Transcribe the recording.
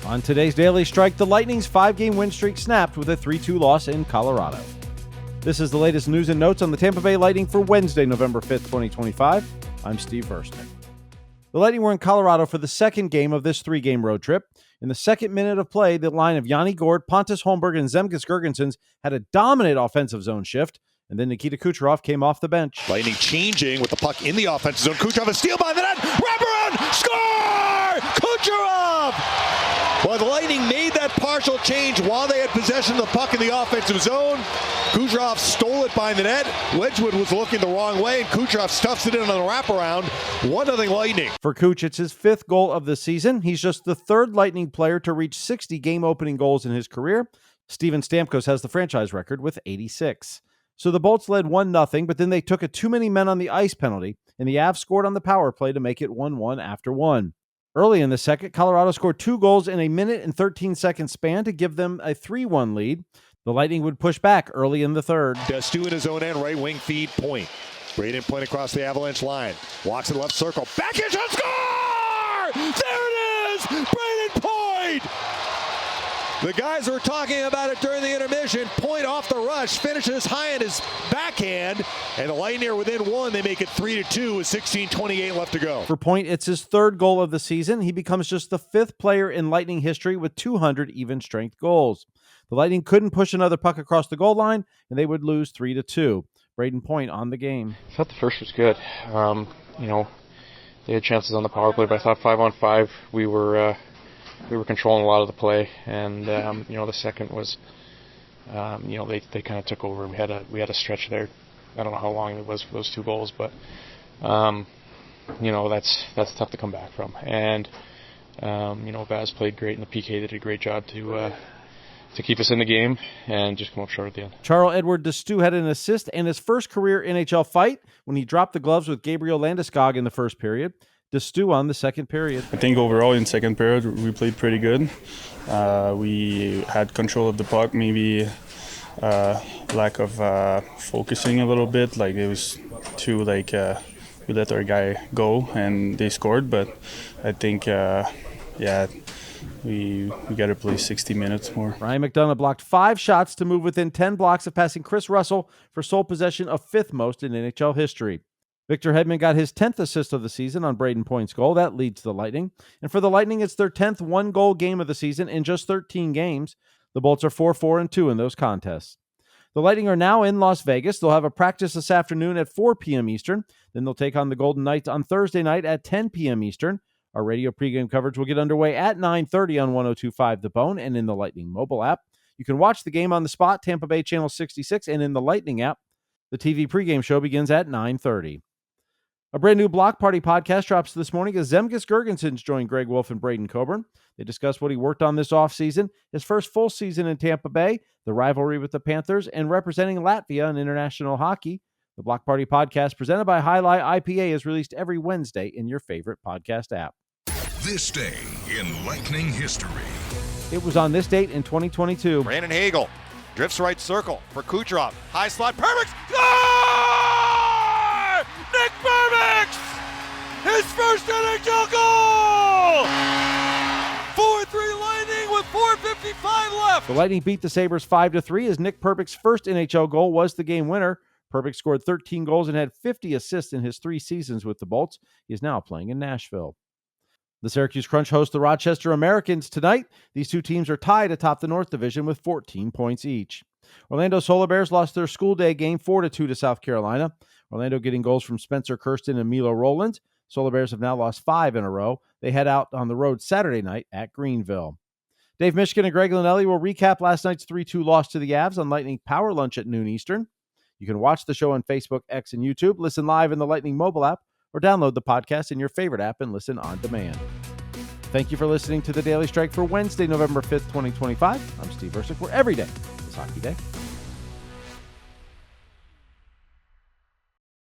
On today's Daily Strike, the Lightning's 5-game win streak snapped with a 3-2 loss in Colorado. This is the latest news and notes on the Tampa Bay Lightning for Wednesday, November 5th, 2025. I'm Steve Versnick. The Lightning were in Colorado for the second game of this 3-game road trip. In the second minute of play, the line of Yanni Gourde, Pontus Holmberg, and Zemgus Girgensons had a dominant offensive zone shift, and then Nikita Kucherov came off the bench. Lightning changing with the puck in the offensive zone. Kucherov, a steal by the net, wraparound, score! Kucherov! Well, the Lightning made that partial change while they had possession of the puck in the offensive zone. Kucherov stole it by the net. Wedgwood was looking the wrong way, and Kucherov stuffs it in on the wraparound. 1-0 Lightning. For Kuch, it's his 5th goal of the season. He's just the 3rd Lightning player to reach 60 game-opening goals in his career. Steven Stamkos has the franchise record with 86. So the Bolts led 1-0, but then they took a too many men on the ice penalty, and the Avs scored on the power play to make it 1-1 after 1. Early in the second, Colorado scored 2 goals in a minute and 13-second span to give them a 3-1 lead. The Lightning would push back early in the third. D'Astous in his own end, right wing feed, point. Brayden point across the Avalanche line. Walks in the left circle. Backhand shot, score! There it is! Brayden Point! The guys were talking about it during the intermission. Point off the rush, finishes high in his backhand, and the Lightning are within 1. They make it 3-2 with 16:28 left to go. For Point, it's his 3rd goal of the season. He becomes just the 5th player in Lightning history with 200 even-strength goals. The Lightning couldn't push another puck across the goal line, and they would lose 3-2. Brayden Point on the game. I thought the first was good. They had chances on the power play, but I thought 5-on-5 we were controlling a lot of the play, and the second was, they kind of took over. We had a stretch there. I don't know how long it was for those 2 goals, but that's tough to come back from. And Vaz played great, and the PK did a great job to keep us in the game and just come up short at the end. Charle-Édouard D'Astous had an assist and his first career NHL fight when he dropped the gloves with Gabriel Landeskog in the first period. D'Astous on the second period. I think overall in second period we played pretty good. We had control of the puck, maybe lack of focusing a little bit. Like it was too we let our guy go and they scored. But I think we got to play 60 minutes more. Ryan McDonagh blocked 5 shots to move within 10 blocks of passing Chris Russell for sole possession of 5th most in NHL history. Victor Hedman got his 10th assist of the season on Brayden Point's goal. That leads the Lightning. And for the Lightning, it's their 10th one-goal game of the season in just 13 games. The Bolts are 4-4-2 in those contests. The Lightning are now in Las Vegas. They'll have a practice this afternoon at 4 p.m. Eastern. Then they'll take on the Golden Knights on Thursday night at 10 p.m. Eastern. Our radio pregame coverage will get underway at 9:30 on 102.5 The Bone and in the Lightning mobile app. You can watch the game on the spot, Tampa Bay Channel 66, and in the Lightning app. The TV pregame show begins at 9:30. A brand new Block Party podcast drops this morning as Zemgus Girgensons join Greg Wolf and Braden Coburn. They discuss what he worked on this offseason, his first full season in Tampa Bay, the rivalry with the Panthers, and representing Latvia in international hockey. The Block Party podcast, presented by Highlight IPA, is released every Wednesday in your favorite podcast app. This day in Lightning history. It was on this date in 2022. Brandon Hagel drifts right circle for Kucherov. High slot, Perbix! Score! Nick Perbix! His first NHL goal! 4-3 Lightning with 4:55 left. The Lightning beat the Sabres 5-3 as Nick Perbix's first NHL goal was the game winner. Perbix scored 13 goals and had 50 assists in his 3 seasons with the Bolts. He is now playing in Nashville. The Syracuse Crunch host the Rochester Americans tonight. These 2 teams are tied atop the North Division with 14 points each. Orlando Solar Bears lost their school day game 4-2 to South Carolina. Orlando getting goals from Spencer Kirsten and Milo Rowland. Solar Bears have now lost 5 in a row. They head out on the road Saturday night at Greenville. Dave Mishkin and Greg Linelli will recap last night's 3-2 loss to the Avs on Lightning Power Lunch at noon Eastern. You can watch the show on Facebook, X, and YouTube, listen live in the Lightning mobile app, or download the podcast in your favorite app and listen on demand. Thank you for listening to the Daily Strike for Wednesday, November 5th, 2025. I'm Steve Versnick, where every day is Hockey Day.